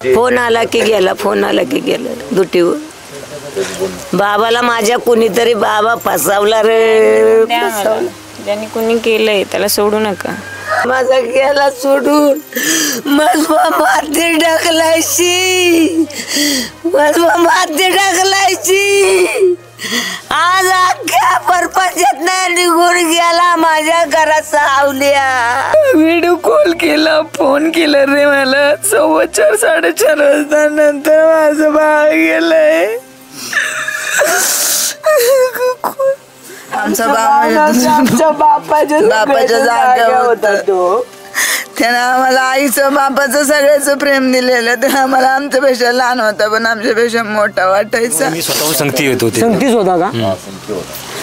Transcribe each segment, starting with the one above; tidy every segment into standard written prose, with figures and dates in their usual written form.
Phone आला की गेला, फोन आला की गेला दुटीवर. बाबाला माझ्या कुणीतरी बाबा फसवला रे, ज्यांनी कोणी केलंय त्याला सोडू नका. माझा गेला सोडून माझा माती टाकलायची, माझा माती टाकलायची. आज अख्ख्या परपंचात नाही निघून गेला माझ्या घरात सावल्या. व्हिडिओ कॉल केला, फोन केला रे मला 4:15 4:30 वाजता. नंतर माझं बाळ गेलंय. आमचा बापाच्या जागा होता तो. त्यानं आम्हाला आईचं बापाचं सगळ्याचं प्रेम दिलेलं. ते आम्हाला आमच्यापेक्षा लहान होता पण आमच्यापेक्षा मोठा वाटायचा. मी स्वतःहून संगती येत होते. संगतीच होता का?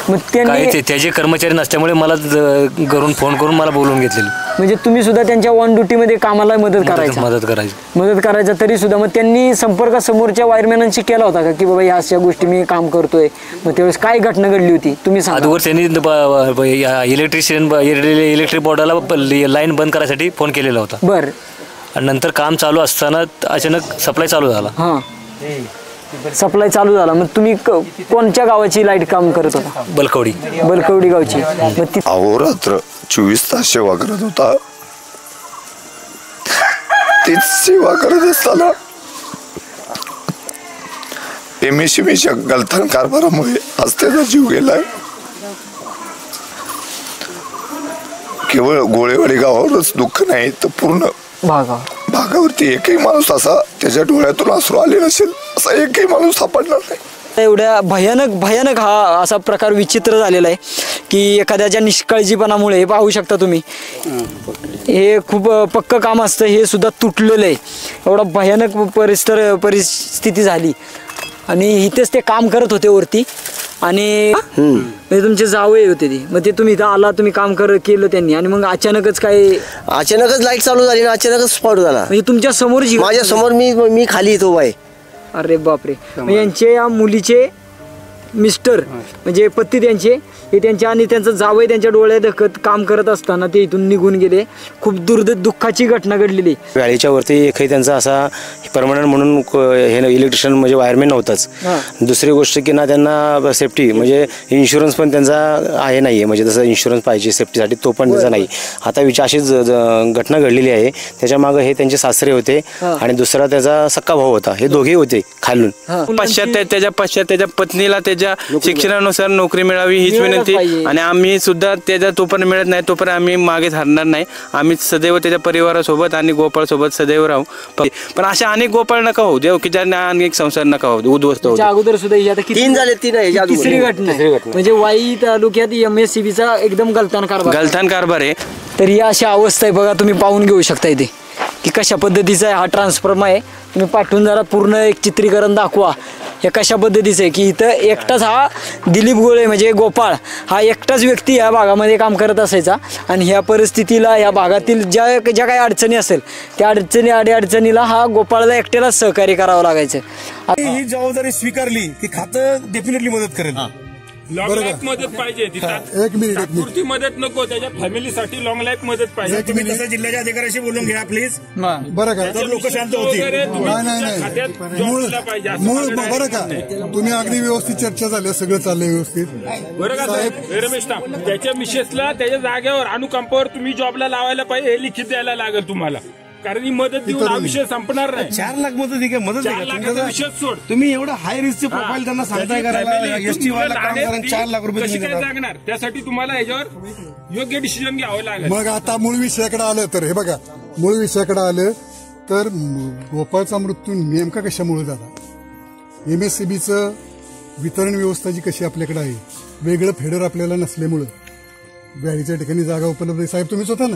मग त्यांनी त्याचे कर्मचारी नसल्यामुळे मला घरून फोन करून मला बोलवून घेतलेलं. म्हणजे तुम्ही सुद्धा त्यांच्या ऑन ड्युटी मध्ये कामाला मदत करायचा तरी सुद्धा मग त्यांनी संपर्क समोरच्या वायरमॅनांशी केला होता का की बाबा या अशा गोष्टी मी काम करतोय? मग त्यावेळेस काय घटना घडली होती तुम्ही अगोदर त्यांनी इलेक्ट्रिक बोर्डाला लाईन बंद करायसाठी फोन केलेला होता. बर. आणि नंतर काम चालू असताना अचानक सप्लाय चालू झाला. हा, सप्लाय चालू झाला. मग तुम्ही कोणत्या गावाची लाईट काम करत होता? बलकवडी गावची. अहोरात्र 24 तास सेवा करत होता. तीच सेवा करत असताना MSCBच्या गलथान कारभारामुळे आज त्याचा जीव गेलाय. केवळ गोळेवाडी गावावरच दुःख नाही तर पूर्ण भागावरती एकही माणूस असा त्याच्या डोळ्यातून अश्रू आले नसेल असा एकही माणूस सापडणार नाही. एवढ्या भयानक हा असा प्रकार विचित्र झालेला आहे की एखाद्याच्या निष्काळजीपणामुळे पाहू शकता तुम्ही. हे खूप पक्क काम असतं, हे सुद्धा तुटलेलं आहे. एवढा भयानक परिस्थिती झाली. आणि इथेच ते काम करत होते वरती. आणि तुमचे जावई होते ते. मग ते तुम्ही इथं आला, तुम्ही काम केलं त्यांनी. आणि मग अचानकच लाईट चालू झाली ना, अचानकच स्पॉट झाला. म्हणजे तुमच्या समोर माझ्या समोर मी खाली येतो बाय. अरे बापरे. यांचे या मुलीचे मिस्टर म्हणजे पती त्यांचे, हे त्यांच्या आणि त्यांचं जावई त्यांच्या डोळ्यात देखत काम करत असताना ते इथून निघून गेले. खूप दुःखाची घटना घडलेली. व्याळीच्या वरती एकही त्यांचा असा परमनंट म्हणून हे इलेक्ट्रिशियन म्हणजे वायरमॅन नव्हताच. दुसरी गोष्ट की ना त्यांना सेफ्टी म्हणजे इन्शुरन्स पण त्यांचा आहे नाहीये. म्हणजे तसं इन्शुरन्स पाहिजे सेफ्टीसाठी, तो पण त्यांचा नाही. आता अशीच घटना घडलेली आहे. त्याच्या मागे हे त्यांचे सासरे होते आणि दुसरा त्याचा सक्का भाऊ होता. हे दोघेही होते खालून. पश्चात त्याच्या पत्नीला त्याच्या शिक्षणानुसार नोकरी मिळावी हीच विनंती. आणि आम्ही सुद्धा त्याच्या तोपर्यंत मिळत नाही तोपर्यंत आम्ही मागे हरणार नाही. आम्ही सदैव त्याच्या परिवारासोबत आणि गोपाळ सोबत सदैव राहू. पण अशा अनेक गोपाळ नका होऊ देव की ज्यांना अनेक संसार नका होऊ उद्ध्वस्त होऊ. अगोदर सुद्धा 3 झाले. तिसरी घटना म्हणजे वाई तालुक्यात MSCBचा एकदम गलथान कारभार आहे. तर ही अशी अवस्था आहे बघा, तुम्ही पाहून घेऊ शकता इथे की कशा पद्धतीचा हा ट्रान्सफॉर्मर आहे. तुम्ही पाठवून जरा पूर्ण एक चित्रीकरण दाखवा. हे कशा पद्धतीचं आहे की इथं एकटाच हा दिलीप गोळे म्हणजे गोपाळ हा एकटाच व्यक्ती या भागामध्ये काम करत असायचा. आणि ह्या परिस्थितीला या भागातील ज्या काही अडचणी असेल त्या अडचणीला हा गोपाळला एकट्यालाच सहकार्य करावं लागायचं. ही जबाबदारी स्वीकारली की खातं डेफिनेटली मदत करेल. लॉंग लाईफ मदत पाहिजे. एक मिनिट मदत नको, त्याच्या फॅमिलीसाठी लॉंग लाईफ मदत पाहिजे. तुम्ही तसं जिल्ह्याच्या अधिकाऱ्याशी बोलून घ्या प्लीज. बरं का, तर लोक शांत होतील. मूळ बरं का, तुम्ही अगदी व्यवस्थित चर्चा झाली, सगळं चाललंय व्यवस्थित. बरं का साहेब रमेश, त्याच्या मिसेसला त्याच्या जागेवर अनुकंपावर तुम्ही जॉबला लावायला पाहिजे. हे लिखित द्यायला लागेल तुम्हाला, कारण ही मदत देऊन हा विषय संपणार नाही. 4 लाख मदत ठीक आहे, मदत विषय सोड. तुम्ही एवढं हाय रिस्कचे प्रोफाईल त्यांना सांगताय करायला. एसटी वाला काम करून 4 लाख रुपये कशी काय जागणार? त्यासाठी तुम्हाला याच्यावर योग्य डिसिजन घ्यावं लागेल. मग आता मूळ विषयाकडे आलं तर हे बघा, मूळ विषयाकडे आलं तर गोपाळचा मृत्यू नेमका कशामुळे झाला? MSCBचं वितरण व्यवस्था जी कशी आपल्याकडे आहे, वेगळं फेडर आपल्याला नसल्यामुळं व्याळीच्या ठिकाणी जागा उपलब्ध आहे. साहेब तुम्हीच होता ना,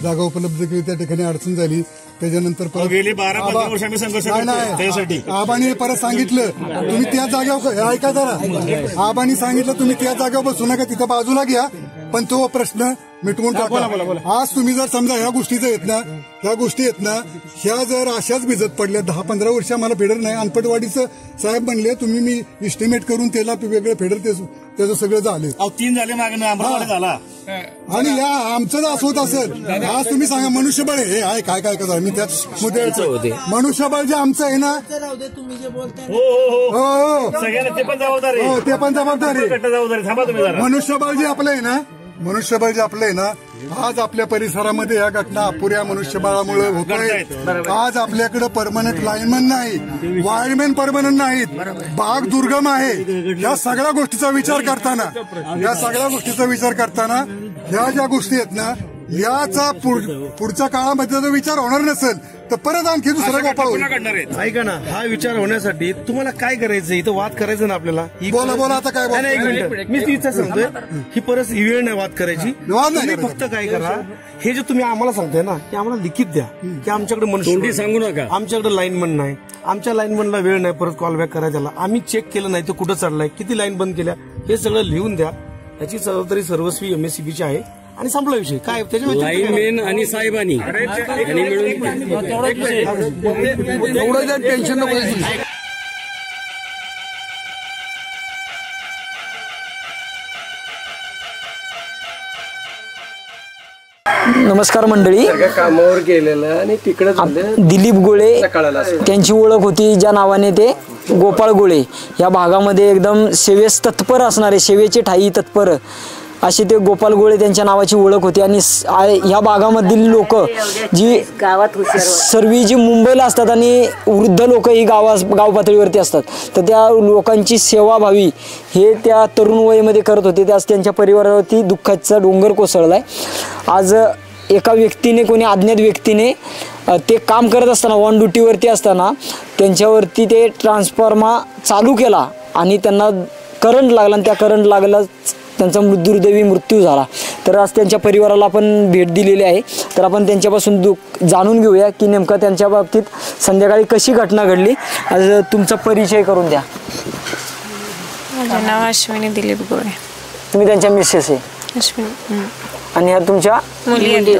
जागा उपलब्ध केली, त्या ठिकाणी अडचण झाली. त्याच्यानंतर गेली 12-15 वर्ष आम्ही संघर्ष त्यासाठी आबांनी परत सांगितलं तुम्ही त्या जागेवर ऐका जरा. आबांनी सांगितलं तुम्ही त्या जागेवर बसू नका, तिथं बाजूला घ्या, पण तो प्रश्न मिटवून टाका. आज तुम्ही जर समजा ह्या गोष्टीचं येत ना, ह्या जर अशाच भिजत पडल्या 10-15 वर्ष आम्हाला फेडर नाही. अनपटवाडीचं साहेब म्हणले तुम्ही मी इस्टिमेट करून त्याला वेगळं फेडर त्याचं सगळं झालं. 3 झाले मागणं आम्हाला झाला. आणि या आमचं जर असं होत असेल आज तुम्ही सांगा मनुष्यबळ हे आहे काय काय कसं मी त्याच मुद्द्याचं मनुष्यबळ जे आमचं आहे ना ते पण जबाबदार आहे. ते पण जबाबदारी थांबा तुम्ही जरा. मनुष्यबळ जे आपलं आहे ना मनुष्यबळ जे आपलं आहे ना आज आपल्या परिसरामध्ये या घटना अपुऱ्या मनुष्यबळामुळे होत आहेत. आज आपल्याकडे परमनंट लाईनमन नाही, वायरमॅन परमनंट नाहीत, भाग दुर्गम आहे. या सगळ्या गोष्टीचा विचार करताना ह्या ज्या गोष्टी आहेत ना याचा पुढच्या काळामध्ये जर विचार होणार नसेल तर परत आणखी दुसरा गोपाळ ऐका ना. हा विचार होण्यासाठी तुम्हाला काय करायचं इथं वाद करायचं ना आपल्याला. बोला आता काय नाही, एक मिनिट मी तिथं सांगतोय ही परत ही वेळ नाही वाद करायची. तुम्ही फक्त काय करा हे जे तुम्ही आम्हाला सांगताय ना ते आम्हाला लिखित द्या की आमच्याकडे मनुष्य सांगू नका, आमच्याकडे लाईनमन नाही, आमच्या लाईनमनला वेळ नाही परत कॉल बॅक करायला त्याला. आम्ही चेक केलं नाही तर कुठं चढलाय, किती लाईन बंद केल्या हे सगळं लिहून द्या. याची जबाबदारी सर्वस्वी MSCBची आहे आणि संपला विषय. काय लाईनमॅन आणि साहेबांनी एवढं टेन्शन नको. नमस्कार मंडळी. कामावर गेलेलं आणि तिकडे दिलीप गोळे त्यांची ओळख होती ज्या नावाने ते गोपाळ गोळे. या भागामध्ये एकदम सेवेस तत्पर असणारे, सेवेचे ठाई तत्पर असे ते गोपाळ गोळे त्यांच्या नावाची ओळख होती. आणि ह्या भागामधील लोक जी सर्व जी मुंबईला असतात आणि वृद्ध लोक ही गाव पातळीवरती असतात तर त्या लोकांची सेवा व्हावी हे त्या तरुण वयामध्ये करत होते. त्यास त्यांच्या परिवारावरती दुःखाचा डोंगर कोसळलाय. आज एका व्यक्तीने, कोणी अज्ञात व्यक्तीने ते काम करत असताना ऑन ड्युटीवरती असताना त्यांच्यावरती ते ट्रान्सफॉर्मा चालू केला आणि त्यांना करंट लागला आणि त्या करंट लागला त्यांचा दुर्दैवी मृत्यू झाला. तर आज त्यांच्या परिवाराला आपण भेट दिलेली आहे. तर आपण त्यांच्यापासून जाणून घेऊया की नेमकं त्यांच्या बाबतीत संध्याकाळी कशी घटना घडली. आज तुमचा परिचय करून द्या. माझं नाव अश्विनी दिलीप गोळे. तुम्ही त्यांच्या मिसेस आहे अश्विनी. आणि ह्या तुमच्या मुली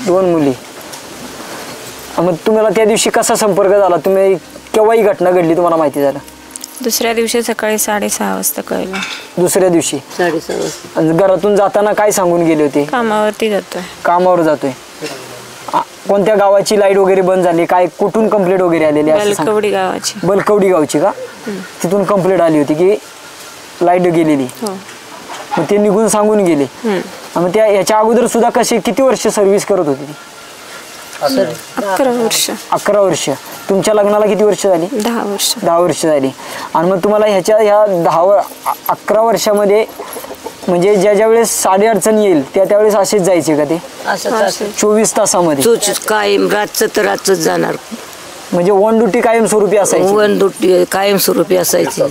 2 मुली. मग तुम्हाला त्या दिवशी कसा संपर्क झाला, तुम्ही केव्हा ही घटना घडली तुम्हाला माहिती झालं? दुसऱ्या दिवशी सकाळी 6:30 वाजता कळलं. दुसऱ्या दिवशी 6:30 वाजता. घरातून जाताना काय सांगून गेले होते? कामावरती जातोय. कामावर जातोय. कोणत्या गावाची लाईट वगैरे बंद झाली, काय कुठून कंप्लेंट वगैरे आलेली? बलकवडी गावाची. बलकवडी गावची का? तिथून कंप्लेंट आली होती की लाईट गेलेली. मग ते निघून सांगून गेले. मग त्या याच्या अगोदर सुद्धा किती वर्ष सर्व्हिस करत होती? 11 वर्ष. 11 वर्ष. तुमच्या लग्नाला किती वर्ष झाली? 10 वर्ष. 10 वर्ष झाली. आणि मग तुम्हाला ह्या 11 वर्षामध्ये म्हणजे ज्या वेळेस साडे अडचण येईल त्यावेळेस असेच जायचे का ते? 24 तासामध्ये कायम रातचं तर रातच जाणार. म्हणजे ऑन ड्युटी कायमस्वरूपी असायची? ऑन ड्युटी कायमस्वरूपी असायची.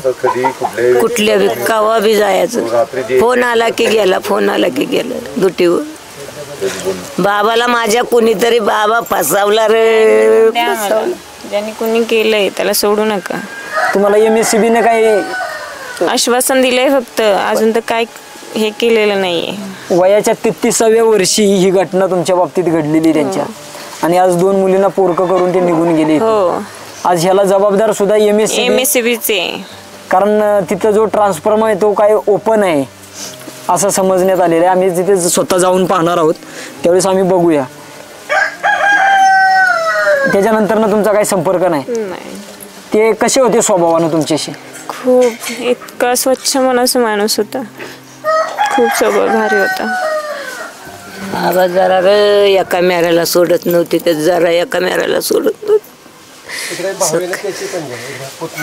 कुठल्या कावा बी जायचं. फोन आला की गेला, फोन आला की गेला ड्युटीवर. बाबाला माझ्या कुणीतरी बाबा फसवला रे. ज्यांनी कुणी केलंय त्याला सोडू नका. तुम्हाला MSCB ने काही आश्वासन दिलंय फक्त, अजून तर काय हे केलेलं नाहीये. वयाच्या 33व्या वर्षी ही घटना तुमच्या बाबतीत घडलेली त्यांच्या. आणि आज 2 मुलींना पोरकं करून ते निघून गेले. आज ह्याला जबाबदार सुद्धा MSCBचे. कारण तिथं जो ट्रान्सफॉर्मर आहे तो काय ओपन आहे असं समजण्यात आलेलं आहे. आम्ही तिथे स्वतः जाऊन पाहणार आहोत, त्यावेळेस आम्ही बघूया. त्याच्यानंतर ना तुमचा काही संपर्क नाही? ते कसे होते स्वभावानं तुमच्याशी? खूप इतका स्वच्छ मनाचा माणूस होता. खूप स्वभाव भारी होता. आवाज जरा एका मेऱ्याला सोडत नव्हती, तर जरा एका मेऱ्याला सोडत नव्हती.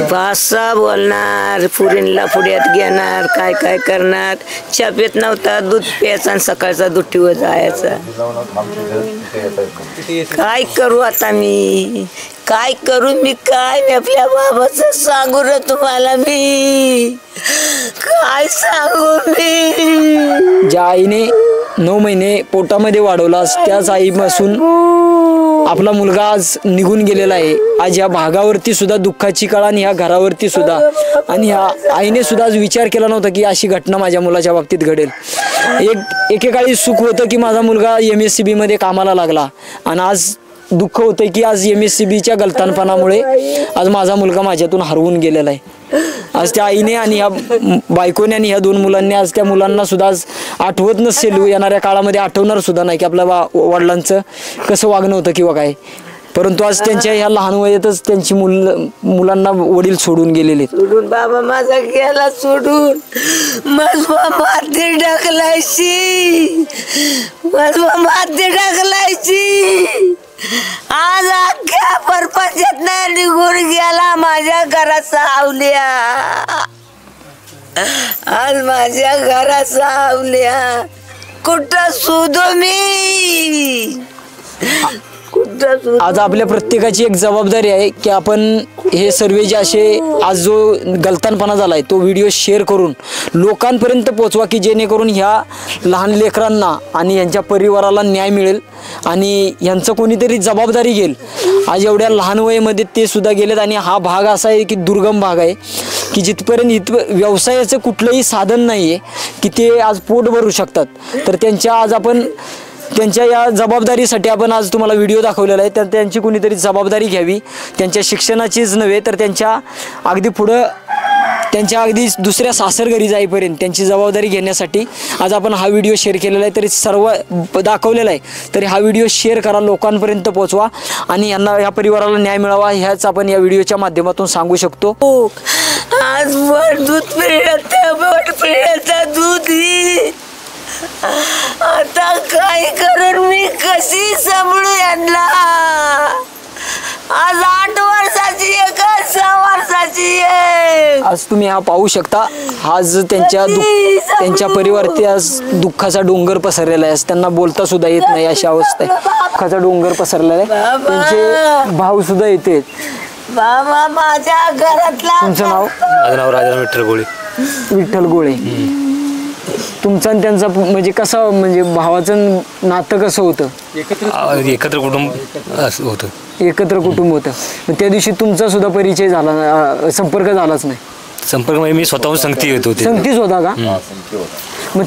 भाषा बोलणार, पुरींला पुढ्यात घेणार, काय काय करणार. चहा पेत नव्हता, दूध प्यायचा आणि सकाळचा दुट्टीवर जायचा. काय करू आता मी, काय करू मी, काय मी आपल्या बाबाचं सांगू रे तुम्हाला, मी काय सांगू मी. ज्या आईने 9 महिने पोटामध्ये वाढवला त्याच आईपासून आपला मुलगा आज निघून गेलेला आहे. आज या भागावरती सुद्धा दुःखाची काळ आणि ह्या घरावरती सुद्धा. आणि ह्या आईने सुद्धा आज विचार केला नव्हता की अशी घटना माझ्या मुलाच्या बाबतीत घडेल. एकेकाळी सुख होतं की माझा मुलगा MSCB मध्ये कामाला लागला, आणि आज दुःख होतं की आज MSCBच्या गलतानपणामुळे आज माझा मुलगा माझ्यातून हरवून गेलेला आहे. आज त्या आईने आणि ह्या बायकोने आणि ह्या 2 मुलांनी आज त्या मुलांना सुद्धा आज आठवत नसेल, येणाऱ्या काळामध्ये आठवणार सुद्धा नाही की आपल्या वडिलांचं कसं वागणं होतं किंवा काय. परंतु आज त्यांच्या ह्या लहान वयातच त्यांची मुलांना वडील सोडून गेलेले. सोडून बाबा माझा गेला सोडून, माझा माती टाकलायची, माझा माती टाकलायची. आज अख्ख्या परपंचात नाही निघून गेला माझ्या घरात सावल्या, आज माझ्या घरात सावल्या. कुठं सुधो मी, आज आपल्या प्रत्येकाची एक जबाबदारी आहे की आपण हे सर्व जे असे आज जो गलतानपणा झालाय तो व्हिडिओ शेअर करून लोकांपर्यंत पोहोचवा की जेणेकरून ह्या लहान लेकरांना आणि यांच्या परिवाराला न्याय मिळेल आणि यांचं कोणीतरी जबाबदारी घेईल. आज एवढ्या लहान वयामध्ये ते सुद्धा गेलेत आणि हा भाग असा आहे की दुर्गम भाग आहे की जिथपर्यंत व्यवसायाचं कुठलंही साधन नाही आहे की ते आज पोट भरू शकतात. तर त्यांच्या या जबाबदारीसाठी आपण आज तुम्हाला व्हिडिओ दाखवलेला आहे. तर त्यांची कोणीतरी जबाबदारी घ्यावी, त्यांच्या शिक्षणाचीच नव्हे तर त्यांच्या अगदी पुढं त्यांच्या अगदी दुसऱ्या सासरघरी जाईपर्यंत त्यांची जबाबदारी घेण्यासाठी आज आपण हा व्हिडिओ शेअर केलेला आहे. तरी सर्व दाखवलेला आहे, तरी हा व्हिडिओ शेअर करा, लोकांपर्यंत पोहोचवा आणि यांना या परिवाराला न्याय मिळावा ह्याच आपण या व्हिडिओच्या माध्यमातून सांगू शकतो. आज दूध पिळत दूध आता काय करून मी कशी सांभाळू यांना. आज 8 वर्षाची आहे का 6 वर्षाची आहे. आज तुम्ही हा पाहू शकता, आज त्यांच्या परिवारात आज दुःखाचा डोंगर पसरलेला आहे. त्यांना बोलता सुद्धा येत नाही अशी अवस्था आहे. दुःखाचा डोंगर पसरलेला आहे. त्यांचे भाऊ सुद्धा येते. बाबा माझ्या घरातला. तुमचं नाव? माझं नाव राजा विठ्ठल गोळे. विठ्ठल गोळे. तुमचं आणि त्यांचं म्हणजे कसं, म्हणजे भावाचं नातं कसं होतं? एकत्र कुटुंब होतं. एकत्र कुटुंब होतं. मग त्या दिवशी तुमचा सुद्धा परिचय झाला, संपर्क झालाच नाही? संपर्क म्हणजे मी स्वतःहून संगती येत होते. संगतीच होता का? मग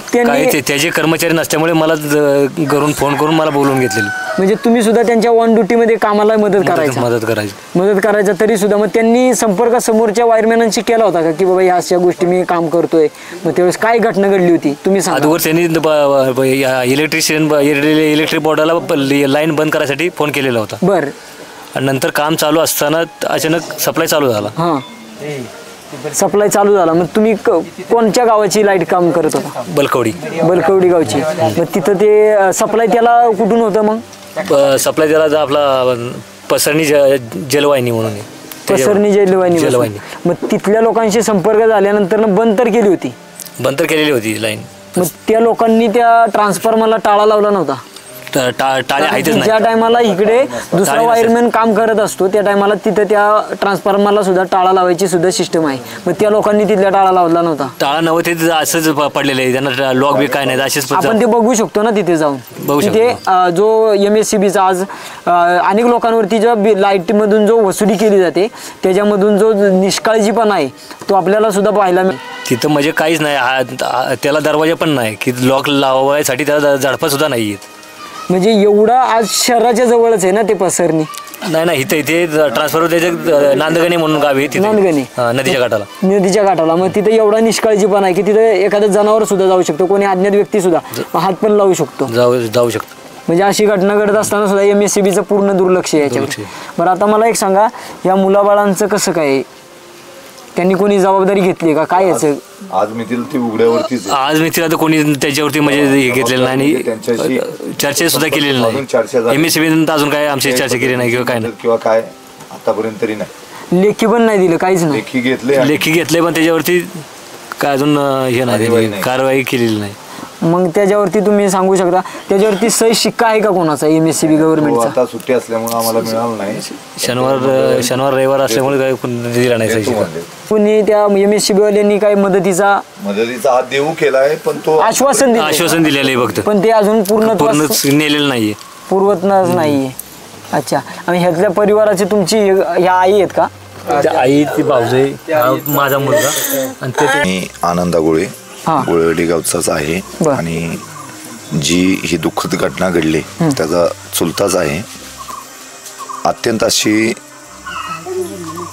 त्याचे कर्मचारी नसल्यामुळे मला घरून फोन करून मला बोलवून घेतलेलं. म्हणजे तुम्ही सुद्धा त्यांच्या ऑन ड्युटीमध्ये कामाला मदत करायचा तरी सुद्धा मग त्यांनी संपर्क समोरच्या वायरमॅनांशी केला होता का की बाबा या अशा गोष्टी मी काम करतोय? मग त्यावेळेस काय घटना घडली होती तुम्ही सांगा. अगोदर त्यांनी इलेक्ट्रिक बोर्डाला लाईन बंद करायसाठी फोन केलेला होता. बरं. आणि नंतर काम चालू असताना अचानक सप्लाय चालू झाला. हां, सप्लाय चालू झाला. मग तुम्ही कोणत्या गावाची लाईट काम करत होता? बलकवडी गावची. मग तिथं ते सप्लाय त्याला कुठून होतं? मग सप्लाय त्याला आपला पसरणी जलवाहिनी म्हणून. पसरणी जलवाहिनी. मग तिथल्या लोकांशी संपर्क झाल्यानंतर बंद तर केली होती? बंद तर केलेली होती लाईन. मग त्या लोकांनी त्या ट्रान्सफॉर्मरला टाळा लावला नव्हता? ज्या टायमाला इकडे दुसरा वायरमॅन काम करत असतो त्या टायमाला तिथे त्या ट्रान्सफॉर्मरला सुद्धा टाळा लावायची सुद्धा सिस्टम आहे. मग त्या लोकांनी तिथल्या टाळा लावला नव्हता? टाळा नव्हते, असंच पडलेलं आहे, त्यांना लॉक बी काय नाही. असेच आपण ते बघू शकतो ना तिथे जाऊन. तिथे जो MSCBचा आज अनेक लोकांवरती ज्या लाईटमधून जो वसुली केली जाते त्याच्यामधून जो निष्काळजीपणा आहे तो आपल्याला सुद्धा पाहायला मिळतो. तिथं म्हणजे काहीच नाही, त्याला दरवाजा पण नाही की लॉक लावायसाठी त्याला झडपा सुद्धा नाही येत. म्हणजे एवढा आज शहराच्या जवळच आहे ना ते पसरणी? नाही, इथे ट्रान्सफर त्याच्या नांदगणी म्हणून गाव आहे. नांदगणी नदीच्या काठाला. मग तिथे एवढा निष्काळजीपणा आहे की तिथे एखादं जनावर सुद्धा जाऊ शकतो, कोणी अज्ञात व्यक्ती सुद्धा हात पण लावू शकतो, जाऊ शकतो. म्हणजे अशी घटना घडत असताना सुद्धा MSCBचं पूर्ण दुर्लक्ष आहे याच्यावर. बरं, आता मला एक सांगा, या मुलाबाळांचं कसं काय? त्यांनी कोणी जबाबदारी घेतली का काय याचं? आज मी ती उघड्यावरतीच आज मी तिला तर कोणी त्याच्यावरती म्हणजे हे घेतलेलं नाही आणि चर्चा सुद्धा केलेली नाही. MSCB अजून काय आमची चर्चा केली नाही किंवा काय आतापर्यंत तरी नाही. लेखी पण नाही दिलं, काहीच नाही. लेखी घेतले पण त्याच्यावरती काय अजून हे नाही, कारवाई केलेली नाही. मग त्याच्यावरती तुम्ही सांगू शकता त्याच्यावरती सही शिक्का आहे का कोणाचा MSCB गव्हर्नमेंटचा? आता सुट्टी असल्यामुळे आम्हाला मिळालं नाही. शनिवार रविवार असल्यामुळे काय दिला नाही सही. कुणी त्या MSCB वाल्यांनी काय मदतीचा हात देऊ केलाय पण तो आश्वासन दिलेलं आहे फक्त, पण ते अजून पूर्ण नेलेलं नाहीये, पूर्वतच नाहीये. अच्छा. आणि ह्यातल्या परिवाराची तुमची ह्या आई आहेत का? आई, ती भाऊजाई, माझा मुलगा आणि ते आनंदा गोळे गोळेवाडी गावचाच आहे. आणि जी ही दुःखद घटना घडली त्याचा चुलताच आहे. अत्यंत अशी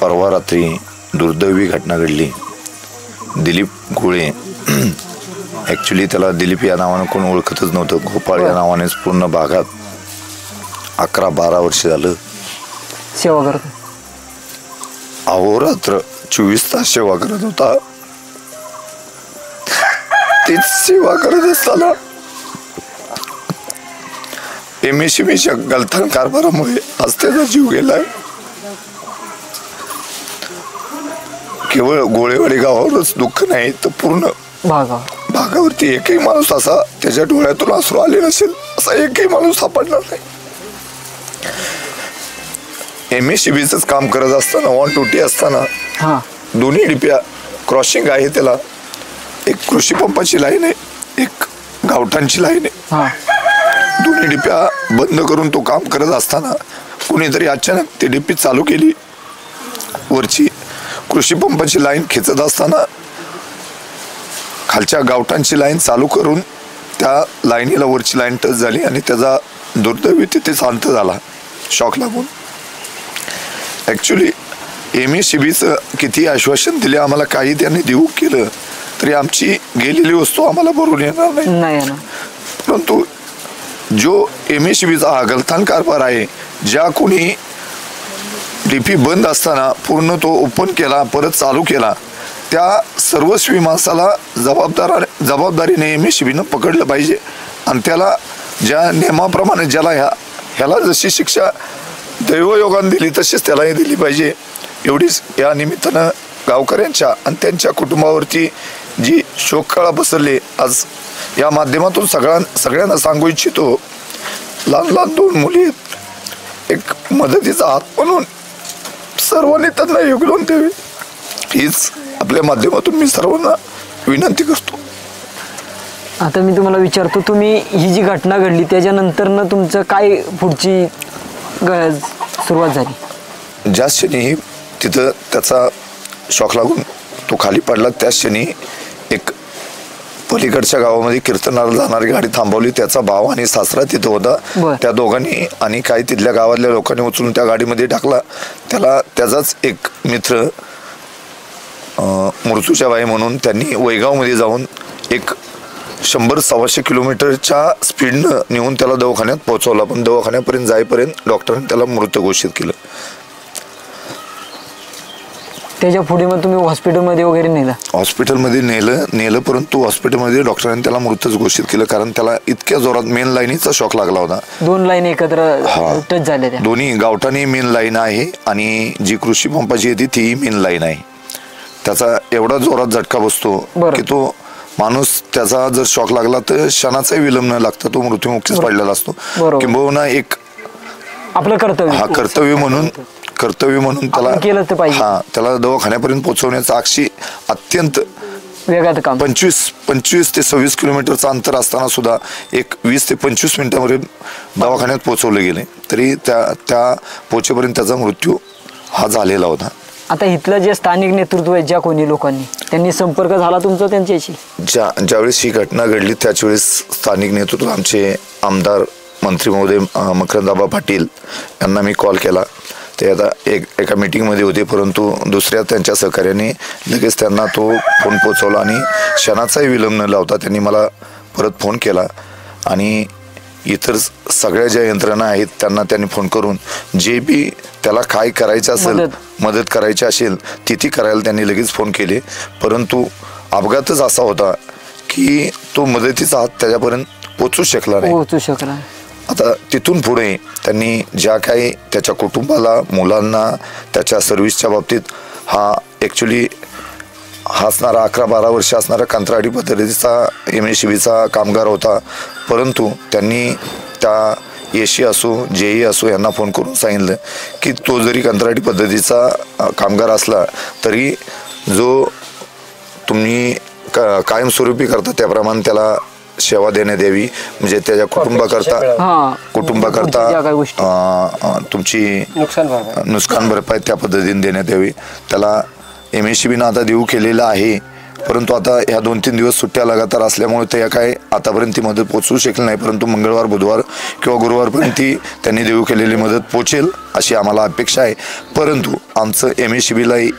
परवा रात्री दुर्दैवी घटना घडली दिलीप गोळे, ॲक्च्युली त्याला दिलीप या नावानं कोण ओळखतच नव्हतं. गोपाळ या नावानेच पूर्ण भागात 11-12 वर्ष झालं सेवा करतो. अहोरात्र 24 तास सेवा करत होता. तीच सेवा करत असताना MSCBच्या गलथान कारभारामुळे आज त्याचा जीव गेलाय. केवळ गोळेवाडी गावावरच दुःख नाही तर पूर्ण भागावरती एकही माणूस असा त्याच्या डोळ्यातून अश्रू आले नसेल असा एकही माणूस सापडणार नाही. MSCBच काम करत असताना ऑन ड्युटी असताना दोन्ही डिप्या क्रॉसिंग आहे, त्याला एक कृषी पंपाची लाईन आहे, एक गावठांची लाईन आहे. दोन्ही डिप्या बंद करून तो काम करत असताना कुणीतरी अचानक ती डिपी चालू केली. वरची कृषी पंपाची लाईन खेचत असताना खालच्या गावठांची लाईन चालू करून त्या लाईनीला वरची लाईन टच झाली आणि त्याचा दुर्दैवी तिथे शांत झाला शॉक लागून. ॲक्च्युली MSCBचं किती आश्वासन दिले आम्हाला, काही त्यांनी देऊ केलं तरी आमची गेलेली वस्तू आम्हाला भरून येणार नाही. परंतु जो MSCBचा हा गलथान कारभार आहे, ज्या कोणी डीपी बंद असताना पूर्ण तो ओपन केला परत चालू केला, त्या सर्वस्वी माणसाला जबाबदारीने MSCBनं पकडलं पाहिजे आणि त्याला ज्या नियमाप्रमाणे ज्याला ह्याला जशी शिक्षा दैवयोगाने दिली तशीच त्यालाही दिली पाहिजे. एवढीच या निमित्तानं गावकऱ्यांच्या आणि त्यांच्या कुटुंबावरती जी शोककळा पसरली, आज या माध्यमातून सगळ्यांना सांगू इच्छितो, लहान लहान 2 मुली आहेत, एक मदतीचा हात म्हणून सर्वांनी त्यांना योगदान द्यावे हीच आपल्या माध्यमातून मी सर्वांना विनंती करतो. आता मी तुम्हाला विचारतो, तुम्ही ही जी घटना घडली त्याच्यानंतर तुमचं काय पुढची सुरुवात झाली? ज्या क्षणी तिथं त्याचा शॉक लागून तो खाली पडला त्याच क्षणी एक पलीकडच्या गावामध्ये कीर्तनाला जाणारी गाडी थांबवली. त्याचा भाव आणि सासरा तिथं होता. त्या दोघांनी आणि काही तिथल्या गावातल्या लोकांनी उचलून त्या गाडीमध्ये टाकला. त्याला त्याचाच एक मित्र मुरचूच्या बाई म्हणून त्यांनी वैगावमध्ये जाऊन एक 100-125 किलोमीटरच्या स्पीडनं नेऊन त्याला दवाखान्यात पोहोचवला. पण दवाखान्यापर्यंत जाईपर्यंत डॉक्टरांनी त्याला मृत घोषित केलं. त्याच्या पुढे मग तुम्ही हॉस्पिटलमध्ये वगैरे नेलं? हॉस्पिटलमध्ये नेलं परंतु हॉस्पिटलमध्ये डॉक्टरांनी त्याला मृतच घोषित केलं, कारण त्याला इतक्या जोरात मेन लाईनीचा शॉक लागला होता. 2 लाईन एकत्र टच झाल्या त्या. दोन्ही गावठाणी मेन लाईन आहे आणि जी कृषी पंपाची येते ती मेन लाईन आहे. त्याचा एवढा जोरात झटका बसतो की तो माणूस त्याचा जर शॉक लागला तर क्षणाचाही विलंब न लागता तो मृत्युमुखीच पडलेला असतो. किंबहुना एक आपलं कर्तव्य म्हणून त्याला त्याला दवाखान्यापर्यंत पोहोचवण्याचं अक्षी अत्यंत 25 ते 26 किलोमीटरचं अंतर असताना सुद्धा एक 20 ते 25 मिनिटांमध्ये दवाखान्यात पोहोचवले गेले, तरी त्या पोहोचेपर्यंत त्याचा मृत्यू हा झालेला होता. आता इथलं जे स्थानिक नेतृत्व आहे, ज्या कोणी लोकांनी त्यांनी संपर्क झाला तुमचा त्यांच्याशी? ज्यावेळेस ही घटना घडली त्याच वेळेस स्थानिक नेतृत्व आमचे आमदार मंत्री महोदय मकरंदाबा पाटील यांना मी कॉल केला. ते आता एका मीटिंगमध्ये होते, परंतु दुसऱ्या त्यांच्या सहकार्याने लगेच त्यांना तो फोन पोचवला आणि क्षणाचाही विलंब न लावता त्यांनी मला परत फोन केला आणि इतर सगळ्या ज्या यंत्रणा आहेत त्यांनी फोन करून जे बी त्याला काय करायचं असेल, मदत करायची असेल ती करायला त्यांनी लगेच फोन केले. परंतु अपघातच असा होता की तो मदतीचा हात त्याच्यापर्यंत पोचू शकला नाही. आता तिथून पुढे त्यांनी ज्या काही त्याच्या कुटुंबाला, मुलांना, त्याच्या सर्व्हिसच्या बाबतीत हा ॲक्च्युली हा असणारा 11-12 वर्ष असणारा कंत्राटी पद्धतीचा MSCBचा कामगार होता, परंतु त्यांनी त्या एसी असो जेई असो यांना फोन करून सांगितलं की तो जरी कंत्राटी पद्धतीचा कामगार असला तरी जो तुम्ही कायमस्वरूपी करता त्याप्रमाणे त्याला सेवा देण्यात यावी, म्हणजे त्याच्या कुटुंबाकरता तुमची नुकसान भरपाई त्या पद्धतीने देण्यात यावी. त्याला MSCBनं आता देऊ केलेला आहे, परंतु आता ह्या 2-3 दिवस सुट्ट्या लगातार असल्यामुळे त्या काय आतापर्यंत ती मदत पोचवू शकली नाही, परंतु मंगळवार, बुधवार किंवा गुरुवारपर्यंत त्यांनी देऊ केलेली मदत पोचेल अशी आम्हाला अपेक्षा आहे. परंतु आमचं MSCBलाही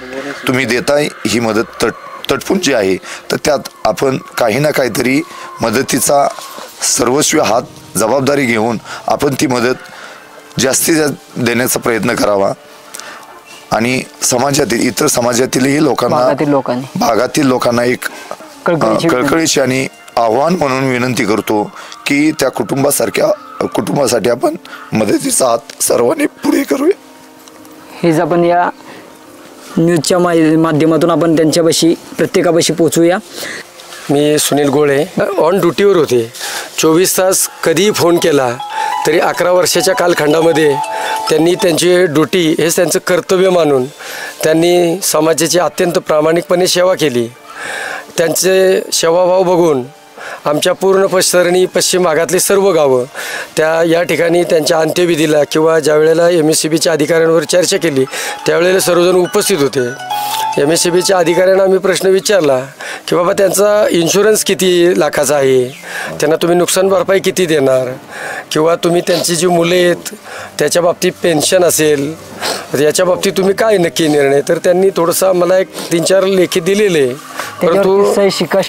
तुम्ही देताय ही मदत तटपुंजी आहे, तर त्यात आपण काही ना काहीतरी मदतीचा सर्वस्वी हात जबाबदारी घेऊन आपण ती मदत जास्तीत जास्त देण्याचा प्रयत्न करावा आणि समाजातील इतर समाजातीलही भागातील लोकांना एक कळकळीची आणि आव्हान म्हणून विनंती करतो की त्या कुटुंबासाठी आपण मदतीचा हात सर्वांनी पुढे करूया. हेच आपण या न्यूजच्या माध्यमातून आपण त्यांच्यापाशी प्रत्येकापाशी पोचूया. मी सुनील गोळे ऑन ड्युटीवर होते. 24 तास कधीही फोन केला तरी 11 वर्षाच्या कालखंडामध्ये त्यांनी त्यांची ड्युटी हेच त्यांचं कर्तव्य मानून त्यांनी समाजाची अत्यंत प्रामाणिकपणे सेवा केली. त्यांचे सेवाभाव बघून आमच्या पूर्ण पश्चिम भागातली सर्व गावं या ठिकाणी त्यांच्या अंत्यविधीला किंवा ज्या वेळेला MSCBच्या अधिकाऱ्यांवर चर्चा केली त्यावेळेला सर्वजण उपस्थित होते. MSCBच्या अधिकाऱ्यांना आम्ही प्रश्न विचारला की बाबा त्यांचा इन्शुरन्स किती लाखाचा आहे, त्यांना तुम्ही नुकसान भरपाई किती देणार, किंवा तुम्ही त्यांची जी मुले आहेत त्याच्या बाबतीत पेन्शन असेल याच्या बाबतीत तुम्ही काय नक्की निर्णय. तर त्यांनी थोडंसं मला एक 3-4 लेखी दिलेले, परंतु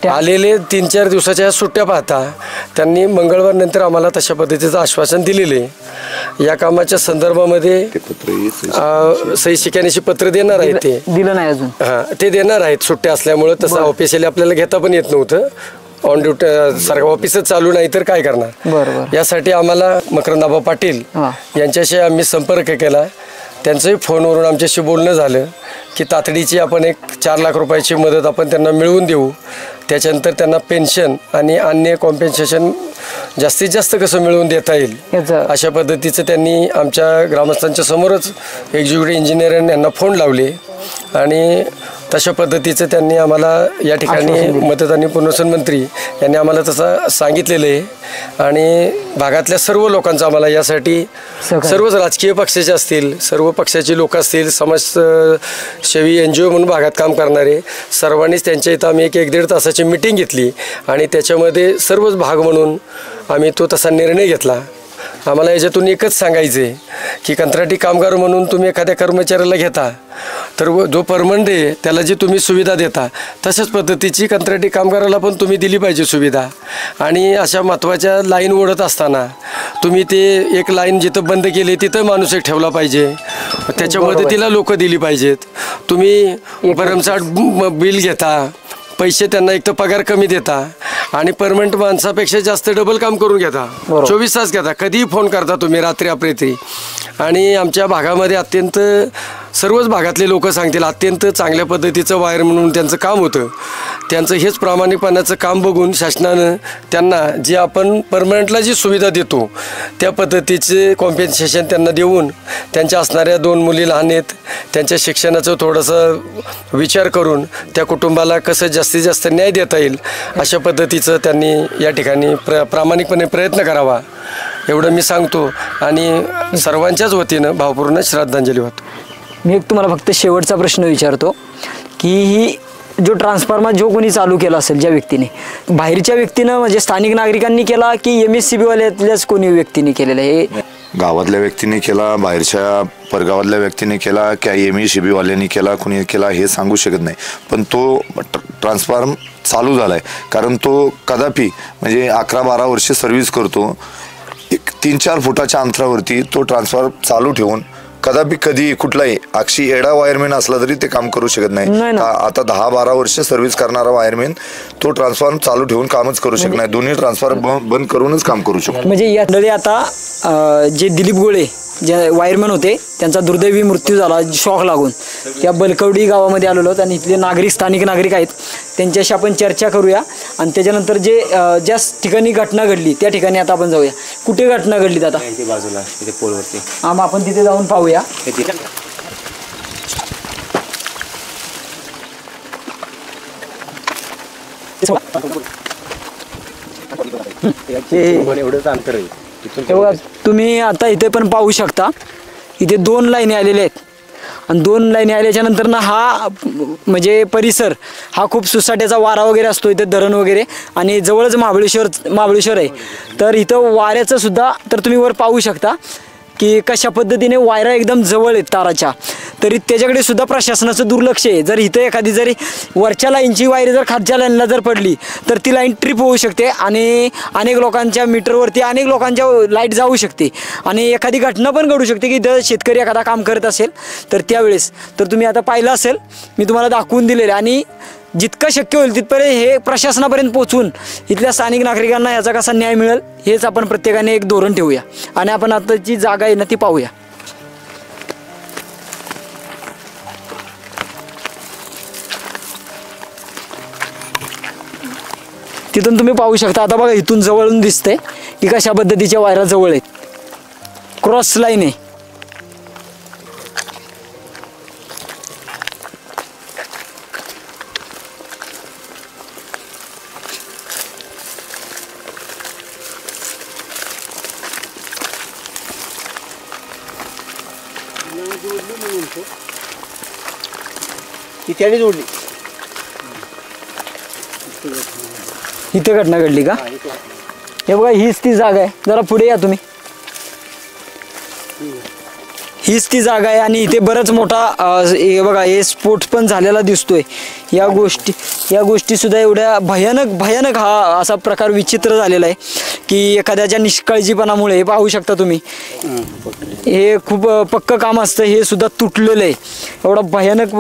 आलेले 3-4 दिवसाच्या सुट्ट्या पाहता त्यांनी मंगळवार नंतर आम्हाला तशा पद्धतीचं आश्वासन दिलेले. या कामाच्या संदर्भामध्ये सही शिक्यानेशी पत्र देणार आहेत, ते दिलं नाही अजून. ते देणार आहेत सुट्ट्या असल्यामुळे. तसं ऑफिशियली आपल्याला घेता पण येत नव्हतं, ऑन ड्युटी सारखं ऑफिसच चालू नाही तर काय करणार. यासाठी आम्हाला मकरंदाबा पाटील यांच्याशी आम्ही संपर्क केला. त्यांचंही फोनवरून आमच्याशी बोलणं झालं की तातडीची आपण एक 4 लाख रुपयाची मदत आपण त्यांना मिळवून देऊ. त्याच्यानंतर त्यांना पेन्शन आणि अन्य कॉम्पेन्सेशन जास्तीत जास्त कसं मिळवून देता येईल अशा पद्धतीचं त्यांनी आमच्या ग्रामस्थांच्या समोरच एक्झिक्युटिव्ह इंजिनियर यांना फोन लावले आणि तशा पद्धतीचं त्यांनी आम्हाला या ठिकाणी मदत आणि पुनर्वसन मंत्री यांनी आम्हाला तसं सांगितलेलं आहे. आणि भागातल्या सर्व लोकांचं आम्हाला यासाठी सर्वच राजकीय पक्षाचे असतील, सर्व पक्षाचे लोक असतील, समाजसेवी NGO म्हणून भागात काम करणारे सर्वांनीच त्यांच्या इथं आम्ही 1-1.5 तासाची मीटिंग घेतली आणि त्याच्यामध्ये सर्वच भाग म्हणून आम्ही तो तसा निर्णय घेतला. आम्हाला याच्यातून एकच सांगायचं आहे की कंत्राटी कामगार म्हणून तुम्ही एखाद्या कर्मचाऱ्याला घेता तर जो परमनंट आहे त्याला जी तुम्ही सुविधा देता तशाच पद्धतीची कंत्राटी कामगाराला पण तुम्ही दिली पाहिजे सुविधा. आणि अशा महत्त्वाच्या लाईन ओढत असताना तुम्ही ते एक लाईन जिथं बंद केली तिथं माणूस एक ठेवला पाहिजे, त्याच्या मदतीला लोक दिली पाहिजेत. तुम्ही भरमसाठ बिल घेता, पैसे त्यांना एक तर पगार कमी देता आणि परमनंट माणसापेक्षा जास्त डबल काम करून घेता, 24 तास घेता, कधीही फोन करता तुम्ही रात्री अपरात्री. आणि आमच्या भागामध्ये अत्यंत सर्वच भागातले लोक सांगतील अत्यंत चांगल्या पद्धतीचं वायर म्हणून त्यांचं काम होतं. त्यांचं हेच प्रामाणिकपणाचं काम बघून शासनानं त्यांना जी आपण परमनंटला जी सुविधा देतो त्या पद्धतीचे कॉम्पेन्सेशन त्यांना देऊन त्यांच्या असणाऱ्या 2 मुली लहान आहेत त्यांच्या शिक्षणाचं थोडंसं विचार करून त्या कुटुंबाला कसं जास्तीत जास्त न्याय देता येईल अशा पद्धतीचं त्यांनी या ठिकाणी प्रामाणिकपणे प्रयत्न करावा एवढं मी सांगतो आणि सर्वांच्याच वतीनं भावपूर्ण श्रद्धांजली वाहतो. मी एक तुम्हाला फक्त शेवटचा प्रश्न विचारतो की ही जो ट्रान्सफॉर्मर जो कोणी चालू केला असेल ज्या व्यक्तीने, बाहेरच्या व्यक्तीनं म्हणजे स्थानिक नागरिकांनी केला की MSCB वाल्यातल्याच कोणी व्यक्तीने केलेलं आहे? गावातल्या व्यक्तीने केला, बाहेरच्या परगावातल्या व्यक्तीने केला, क्या MSCB वाल्यांनी केला, कुणी केला हे सांगू शकत नाही. पण तो ट्रान्सफॉर्म चालू झाला आहे कारण तो कदापि म्हणजे 11-12 वर्षे सर्व्हिस करतो. एक 3-4 फुटाच्या अंतरावरती तो ट्रान्सफॉर्म चालू ठेवून कधी कुठलाही अक्षी एडा वायरमॅन असला तरी ते काम करू शकत नाही. आता 10-12 वर्ष सर्व्हिस करणारा वायरमॅन तो ट्रान्सफॉर्म चालू ठेवून कामच करू शकत नाही, दोन्ही ट्रान्सफॉर्म बंद करूनच काम करू शकतो. म्हणजे यामध्ये आता जे दिलीप गोळे जे वायरमॅन होते त्यांचा दुर्दैवी मृत्यू झाला शॉक लागून. त्या बलकवडी गावामध्ये आलेलो आणि इथले स्थानिक नागरिक आहेत त्यांच्याशी आपण चर्चा करूया आणि त्याच्यानंतर जे ज्या ठिकाणी घटना घडली त्या ठिकाणी आता आपण जाऊया. कुठे घटना घडली आता? बाजूला तिथे पोलवरती. आपण तिथे जाऊन पाहूया. एवढंच अंतर आहे. तुम्ही आता इथे पण पाहू शकता इथे 2 लाईनी आलेल्या आहेत आणि 2 लाईनी आल्याच्या नंतर ना हा म्हणजे परिसर हा खूप सुसाट्याचा वारा वगैरे असतो इथे, धरण वगैरे, आणि जवळच महाबळेश्वर आहे. तर इथं वाऱ्याचं सुद्धा तर तुम्ही वर पाहू शकता की कशा पद्धतीने वायरा एकदम जवळ आहेत ताराच्या, तरी त्याच्याकडे सुद्धा प्रशासनाचं दुर्लक्ष आहे. जर इथं एखादी जरी वरच्या लाईनची वायर जर खालच्या लाईनला जर पडली तर ती लाईन ट्रिप होऊ शकते आणि अनेक लोकांच्या मीटरवरती अनेक लोकांच्या लाईट जाऊ शकते आणि एखादी घटना पण घडू शकते की इथं शेतकरी एखादा काम करत असेल तर त्यावेळेस. तर तुम्ही आता पाहिलं असेल, मी तुम्हाला दाखवून दिलेले आणि जितकं शक्य होईल तिथपर्यंत हे प्रशासनापर्यंत पोहोचून इथल्या स्थानिक नागरिकांना याचा कसा न्याय मिळेल हेच आपण प्रत्येकाने एक धोरण ठेवूया. आणि आपण आता जी जागा आहे ना ती पाहूया. तिथून तुम्ही पाहू शकता. आता बघा इथून जवळून दिसतंय की कशा पद्धतीच्या वायरा जवळ आहेत, क्रॉस लाईन आहे. त्याने जोडली. इथे घटना घडली का? हे बघा हीच ती जागा आहे. जरा पुढे या तुम्ही. हीच ती जागा आहे आणि इथे बरंच मोठा हे बघा हे स्फोट पण झालेला दिसतोय. या गोष्टी सुद्धा एवढ्या भयानक हा असा प्रकार विचित्र झालेला आहे की एखाद्याच्या निष्काळजीपणामुळे पाहू शकता तुम्ही. हे खूप पक्क काम असतं, हे सुद्धा तुटलेलं आहे. एवढा भयानक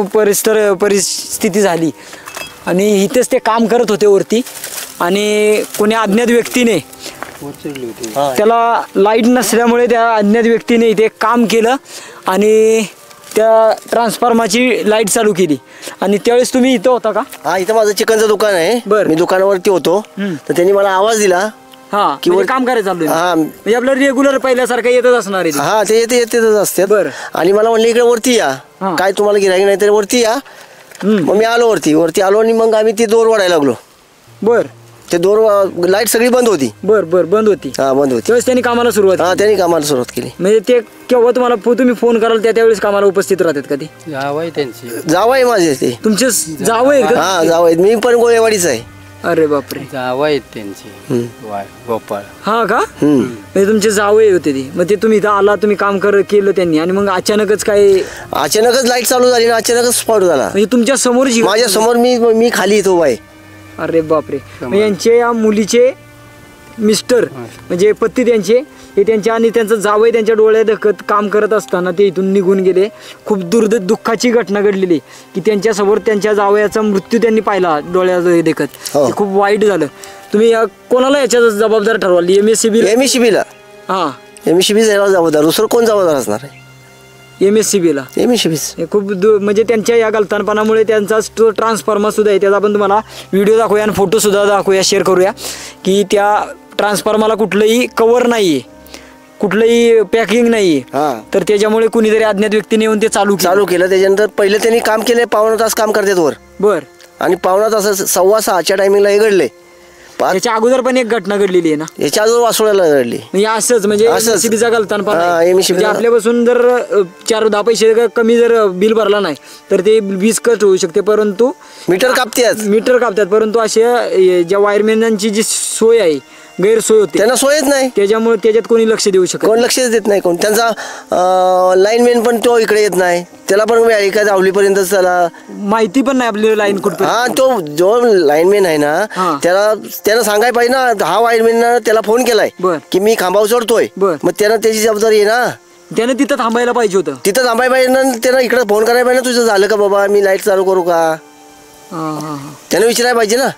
परिस्थिती झाली आणि इथेच ते काम करत होते वरती आणि कोणी अज्ञात व्यक्तीने त्याला लाईट नसल्यामुळे त्या अज्ञात व्यक्तीने इथे काम केलं आणि त्या ट्रान्सफॉर्मरची लाईट चालू केली. आणि त्यावेळेस तुम्ही इथं होता का? हा, इथं माझं चिकनचं दुकान आहे. बरं, मी दुकानावरती होतो तर त्यांनी मला आवाज दिला. हा, की काम करायचं चालू आहे. म्हणजे आपलं रेग्युलर पहिल्यासारखं येतच असणार आहे. हा, ते येतच असते. बरं. आणि मला म्हणले इकडे वरती या, काय तुम्हाला गिराईक नाही तर वरती या. मग मी आलो वरती आलो आणि मग आम्ही ती दोर वाढायला लागलो. बर. ते दोर लाईट सगळी बंद होती. बंद होती. हा, बंद होती. त्यावेळेस त्यांनी कामाला सुरुवात केली. म्हणजे ते केव्हा तुम्हाला तुम्ही फोन कराल त्यावेळेस कामाला उपस्थित राहतात का? ते जावई माझे, ते तुमचे जावई आहेत का? हा, जावई. मी पण गोळेवाडीच आहे. अरे बापरे. जावई आहेत त्यांचे गोपाळ. हा का? म्हणजे तुमचे जावई होते ते. मग ते तुम्ही इथं आला, तुम्ही काम केलं त्यांनी आणि मग अचानकच लाईट चालू झाली ना, अचानकच स्पॉट झाला. म्हणजे तुमच्या समोर माझ्या समोर मी खाली येतो बाई. अरे बापरे. यांचे या मुलीचे मिस्टर म्हणजे पती त्यांचे हे त्यांच्या आणि त्यांचं जावई त्यांच्या डोळ्यात देखत काम करत असताना ते इथून निघून गेले. खूप दुःखाची घटना घडलेली की त्यांच्यासमोर त्यांच्या जावयाचा मृत्यू त्यांनी पाहिला डोळ्यात देखत. खूप वाईट झालं. तुम्ही कोणाला याच्या जबाबदार ठरवाल? एमएससीबीला. हा, एमएससीबी जबाबदार, दुसरं कोण जबाबदार असणार आहे? एमएससीबीला. खूप म्हणजे त्यांच्या या गलतानपणामुळे त्यांचा जो ट्रान्सफॉर्मर सुद्धा आहे त्याचा आपण तुम्हाला व्हिडिओ दाखवूया आणि फोटो सुद्धा दाखवूया, शेअर करूया की त्या ट्रान्सफॉर्मरला कुठलंही कव्हर नाहीये, कुठलंही पॅकिंग नाहीये. तर त्याच्यामुळे कुणीतरी अज्ञात व्यक्तीने येऊन ते चालू केलं. त्याच्यानंतर पहिले त्यांनी काम केले, 1.5 तास काम करतात वर. बर. आणि 1.5 तास 6:15च्या टायमिंगला हे घडले. याच्या अगोदर पण एक घटना घडलेली आहे ना, याच्या अगोदर वासोळ्याला घडली. असंच म्हणजे एमएससीबीचा गलतानपणा. आपल्यापासून जर 4-10 पैसे कमी जर बिल भरला नाही तर ते वीज कट होऊ शकते, परंतु मीटर कापतात. परंतु अशा ज्या वायरमॅनांची जी सोय आहे गैरसोय होते, त्यांना सोयच नाही. त्याच्यामुळे त्याच्यात कोणी लक्ष देऊ शकत, कोण लक्षच देत नाही. कोण त्यांचा लाईनमॅन पण तो इकडे येत नाही, त्याला पण वेळ काय आवलीपर्यंत त्याला माहिती पण नाही आपली लाईन कुठे. हा, तो जो लाईनमॅन आहे ना त्यानं सांगायला पाहिजे ना. हा वायरमॅन त्याला फोन केलाय की मी खांबावर चढतोय, मग त्यानं त्याची जबाबदारी आहे ना. त्यानं तिथं थांबायला पाहिजे होतं. तिथं थांबायला पाहिजे ना. त्यानं इकडे फोन करायला पाहिजे ना, तुझं झालं का बाबा, मी लाईट चालू करू का, त्यानं विचारायला पाहिजे ना.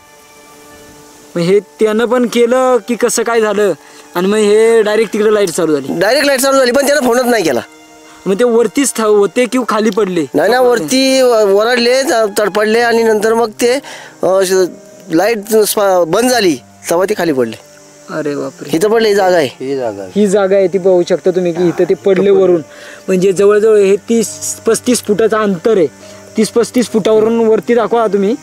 हे त्यानं पण केलं की कसं काय झालं आणि मग हे डायरेक्ट तिकडे लाईट चालू झाली. पण त्यानं फोनच नाही केला. मग ते वरतीच होते किंवा खाली पडले? नाही ना, वरती वरडले, तडपडले आणि नंतर मग ते लाईट बंद झाली तेव्हा ते खाली पडले. अरे बापरे. इथं पडले. ही जागा आहे ती पाहू शकता तुम्ही की इथं ते पडले वरून. म्हणजे जवळजवळ हे 30-35 फुटाचं अंतर आहे. 30-35 फुटावरून वरती दाखवा तुम्ही.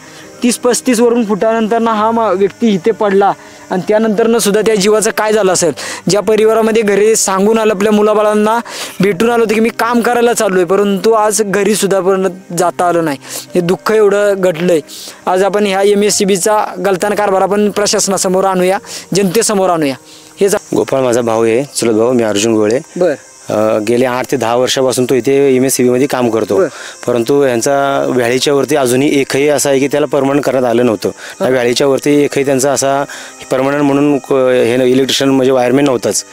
30-35 वरून फुटानंतर ना हा व्यक्ती इथे पडला आणि त्यानंतर सुद्धा त्या जीवाचं काय झालं असेल. ज्या परिवारामध्ये घरी सांगून आलं, आपल्या मुलाबाळांना भेटून आलं होतं की मी काम करायला चालू आहे, परंतु आज घरी सुद्धा जाता आलं नाही. हे दुःख एवढं घडलंय. आज आपण ह्या एमएससीबीचा गलतान कारभार आपण प्रशासनासमोर आणूया, जनतेसमोर आणूया. हे गोपाळ माझा भाऊ आहे, चुलत भाऊ. मी अर्जुन गोळे. बर. गेल्या 8 ते 10 वर्षापासून तो इथे MSCB मध्ये काम करतो. परंतु यांचा व्हॅलीच्या वरती अजूनही एकही असा आहे की त्याला परमनंट करण्यात आलं नव्हतं. त्या व्हॅलीच्या वरती एकही त्यांचा असा परमनंट म्हणून हे इलेक्ट्रिशियन म्हणजे वायरमॅन नव्हताच.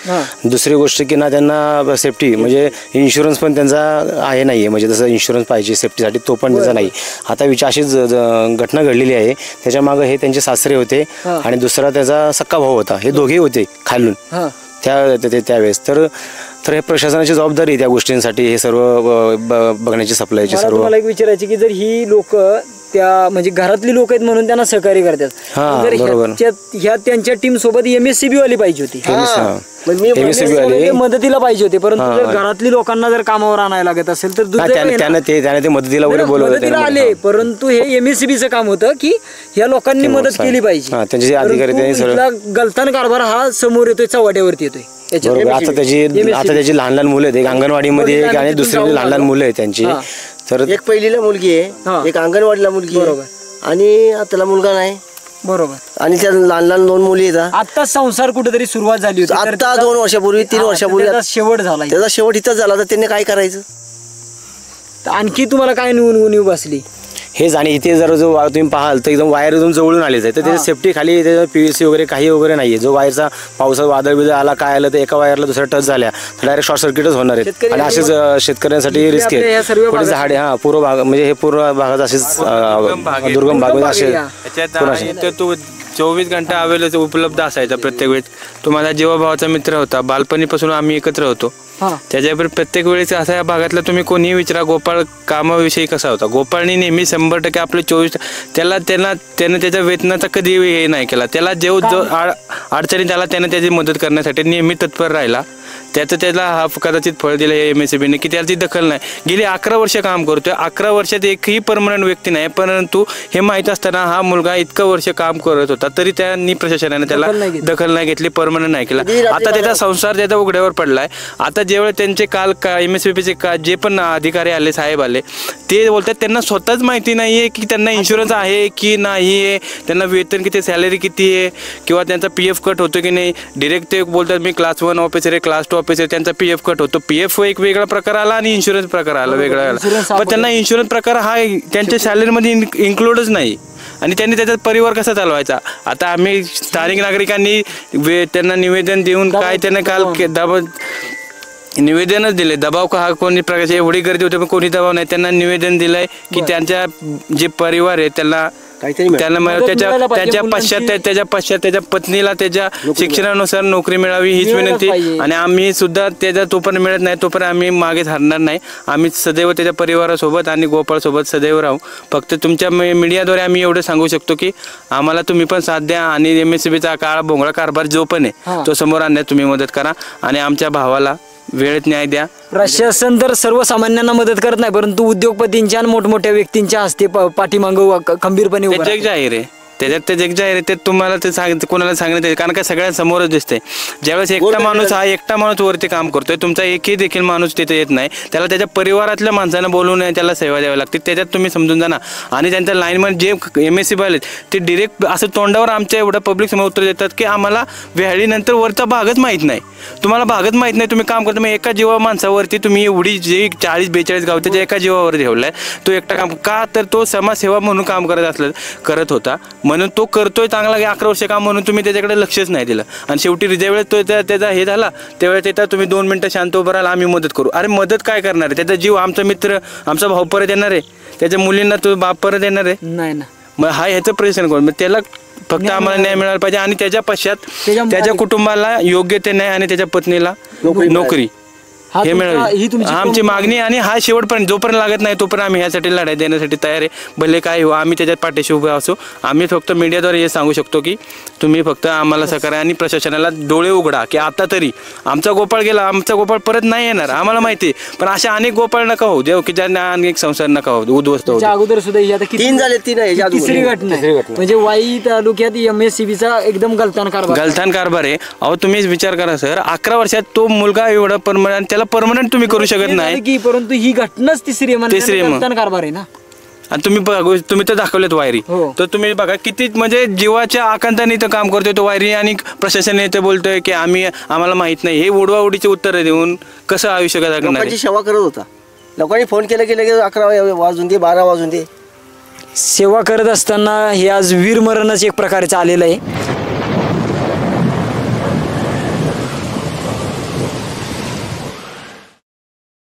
दुसरी गोष्ट की ना त्यांना सेफ्टी म्हणजे इन्शुरन्स पण त्यांचा आहे नाही आहे, म्हणजे जसं इन्शुरन्स पाहिजे सेफ्टीसाठी तो पण त्यांचा नाही. आता अशीच घटना घडलेली आहे. त्याच्या मागे हे त्यांचे सासरे होते आणि दुसरा त्याचा सक्का भाऊ होता. हे दोघेही होते खालून त्यावेळेस. तर हे प्रशासनाची जबाबदारी त्या गोष्टींसाठी हे सर्व बघण्याची सप्लायची सर्व. मला एक विचारायची की जर ही लोक त्या म्हणजे घरातली लोक आहेत म्हणून त्यांना सहकार्य करतात, ह्या त्यांच्या टीम सोबत MSCB वाली पाहिजे होती, MSCB वाली मदतीला पाहिजे होते. परंतु जर घरातली लोकांना जर कामावर आणायला लागत असेल तर त्याने ते मदतीला वगैरे बोलवलं आले. परंतु हे MSCBचं काम होतं की ह्या लोकांनी मदत केली पाहिजे. त्यांचे अधिकारी गलतान कारभार हा समोर येतोय, चव्हाट्यावरती येतोय. बरोबर. आता त्याची लहान लहान मुलं आहेत, एक अंगणवाडीमध्ये आणि दुसरी लहान लहान मुलं आहेत त्यांची. तर एक पहिलीला मुलगी आहे, एक अंगणवाडीला मुलगी आहे आणि त्याला मुलगा नाही. बरोबर. आणि त्या लहान लहान 2 मुली आहेत. आता संसार कुठेतरी सुरुवात झाली होती, आता 2 वर्षापूर्वी 3 वर्षापूर्वी शेवट झाला. त्याचा शेवट इथंच झाला. तर त्यांनी काय करायचं? आणखी तुम्हाला काय उणीव बसली हेच. आणि इथे जर जो तुम्ही पाहाल तर एकदम वायर एकदम जवळून आलेच आहे. तर त्याची सेफ्टी खाली PVC वगैरे काही वगैरे नाहीये. जो वायरचा पावसात वादळ बिदळ आला काय आलं तर एका वायरला दुसऱ्या टच झाल्या तर डायरेक्ट शॉर्ट सर्किटच होणार आहेत. आणि असेच शेतकऱ्यांसाठी रिस्क आहे. पुढे झाडे पूर्व भाग म्हणजे हे पूर्व भागात असेच दुर्गम भाग असे 24 घंटा अवेलेबल उपलब्ध असायचा प्रत्येक वेळेस. तो माझा जीवाभावाचा मित्र होता, बालपणीपासून आम्ही एकत्र होतो. त्याच्यावर प्रत्येक वेळेस असा या भागातला तुम्ही कोणीही विचारा गोपाळ कामाविषयी कसा होता. गोपाळनी नेहमी 100% आपले 24 त्याने त्याच्या वेतनाचा कधी हे नाही केला. त्याला जो अडचणीत आला त्याने त्याची मदत करण्यासाठी नेहमी तत्पर राहिला. त्याला हा कदाचित फळ दिलं या MSCBने की त्याची दखल नाही. गेली 11 वर्ष काम करतोय. 11 वर्षात एकही परमनंट व्यक्ती नाही. परंतु हे माहीत असताना हा मुलगा इतकं वर्ष काम करत होता तरी त्यांनी प्रशासनाने त्याला दखल नाही घेतली, परमनंट नाही केला. आता त्याचा संसार त्याचा उघड्यावर पडलाय. आता जेव्हा त्यांचे काल MSCBचे जे पण अधिकारी आले, साहेब आले, ते बोलतात त्यांना स्वतःच माहिती नाहीये की त्यांना इन्शुरन्स आहे की नाही आहे, त्यांना वेतन किती, सॅलरी किती आहे, किंवा त्यांचा PF कट होतो की नाही. डिरेक्ट ते बोलतात मी क्लास 1 ऑफिसर आहे, क्लास 2 ऑफिसर, त्यांचा PF कट होतो. PF एक वेगळा प्रकार आला आणि इन्शुरन्स प्रकार आला वेगळा आला. पण त्यांना इन्शुरन्स प्रकार हा त्यांच्या सॅलरीमध्ये इन्क्लूडच नाही. आणि त्यांनी त्याचा परिवार कसा चालवायचा. आता आम्ही स्थानिक नागरिकांनी त्यांना निवेदन देऊन काय त्यांना काल निवेदनच दिले. दबाव हा कोणी प्रकारचे एवढी गर्दी होती पण कोणी दबाव नाही. त्यांना निवेदन दिलंय की त्यांच्या जे परिवार आहे त्यांना त्याच्या पश्चात त्याच्या पत्नीला त्याच्या शिक्षणानुसार नोकरी मिळावी हीच विनंती. आणि आम्ही सुद्धा त्याचा तोपर्यंत मिळत नाही तोपर्यंत आम्ही मागे हरणार नाही. आम्ही सदैव त्याच्या परिवारासोबत आणि गोपाळसोबत सदैव राहू. फक्त तुमच्या मीडियाद्वारे आम्ही एवढं सांगू शकतो की आम्हाला तुम्ही पण साथ द्या आणि MSCBचा काळा भोंगळा कारभार जो पण आहे तो समोर आणण्यात तुम्ही मदत करा आणि आमच्या भावाला वेळेत न्याय द्या. प्रशासन तर सर्वसामान्यांना मदत करत नाही, परंतु उद्योगपतींच्या आणि मोठमोठ्या व्यक्तींच्या हस्ते पाठीमागं खंबीरपणे जग जाहीर आहे. त्याच्यात ते जग जाहीर आहे ते तुम्हाला ते कोणाला सांगण्यात येईल कारण का सगळ्यांसमोरच दिसतंय. ज्यावेळेस एकटा माणूस वरती काम करतोय, तुमचा एकही देखील माणूस तिथे येत नाही, त्याला त्याच्या परिवारातल्या माणसांना बोलून त्याला सेवा द्यावी लागते. त्याच्यात तुम्ही समजून जा ना. आणि त्यांच्या लाईनमॅन जे MSCB आलेत ते डिरेक्ट असं तोंडावर आमच्या एवढं पब्लिक समोर उत्तर देतात की आम्हाला व्याळीनंतर वरचा भागच माहीत नाही, तुम्हाला भागच माहीत नाही, तुम्ही काम करता. मग एका जीवा माणसावरती तुम्ही एवढी जे 40-42 गाव त्याच्या एका जीवावर ठेवलाय. तो एकटा काम का तर तो समाजसेवा म्हणून काम करत होता म्हणून तो करतोय चांगला 11 वर्ष काम म्हणून तुम्ही त्याच्याकडे लक्षच नाही दिलं. आणि शेवटी ज्यावेळेस तो त्याचा हे झाला त्यावेळेस येतात तुम्ही 2 मिनिटं शांत उभं राहाल, आम्ही मदत करू. अरे मदत काय करणार आहे? त्याचा जीव आमचा मित्र आमचा भाऊ परत येणार आहे, त्याच्या मुलींना तो बाप परत येणार आहे नाही ना. मग ह्याचं प्रश्न करून मग त्याला फक्त आम्हाला न्याय मिळाला पाहिजे आणि त्याच्या पश्चात त्याच्या कुटुंबाला योग्य ते न्याय आणि त्याच्या पत्नीला नोकरी हे मिळावी आमची मागणी. आणि हा शेवटपर्यंत जोपर्यंत लागत नाही तोपर्यंत आम्ही ह्यासाठी लढाई देण्यासाठी तयार आहे. भले काय हो आम्ही त्याच्यात पाठीशी उभे असू. आम्ही फक्त मीडियाद्वारे हे सांगू शकतो की तुम्ही फक्त आम्हाला सहकार्य आणि प्रशासनाला डोळे उघडा की आता तरी आमचा गोपाळ गेला, आमचा गोपाळ परत नाही येणार आम्हाला माहिती, पण अशा अनेक गोपाळ नका हो देव की ज्यांना अनेक संसार नका हो उद्ध्वस्त हो. अगोदर सुद्धा तिसरी घटना म्हणजे वाई तालुक्यात MSCBचा एकदम गलतान कारभार आहे. अहो तुम्हीच विचार करा सर, 11 वर्षात तो मुलगा एवढा परमनंट त्याला परमनंट तुम्ही करू शकत नाही की, परंतु ही घटनाच तिसरी कारभार आहे ना. आणि तुम्ही तर दाखवलेत वायरी, तर तुम्ही बघा किती म्हणजे जीवाच्या आकांताने इथं काम करतोय तो वायरी, आणि प्रशासन इथं बोलतोय की आम्हाला माहित नाही. हे उडवाउडीचे उत्तर देऊन कसं आयुष्य करणार? लोकांची सेवा करत होता. लोकांनी फोन केलं की लगेच 11 वाजून दे 12 वाजून दे सेवा करत असताना हे आज वीरमरणच एक प्रकारचं आलेलं आहे.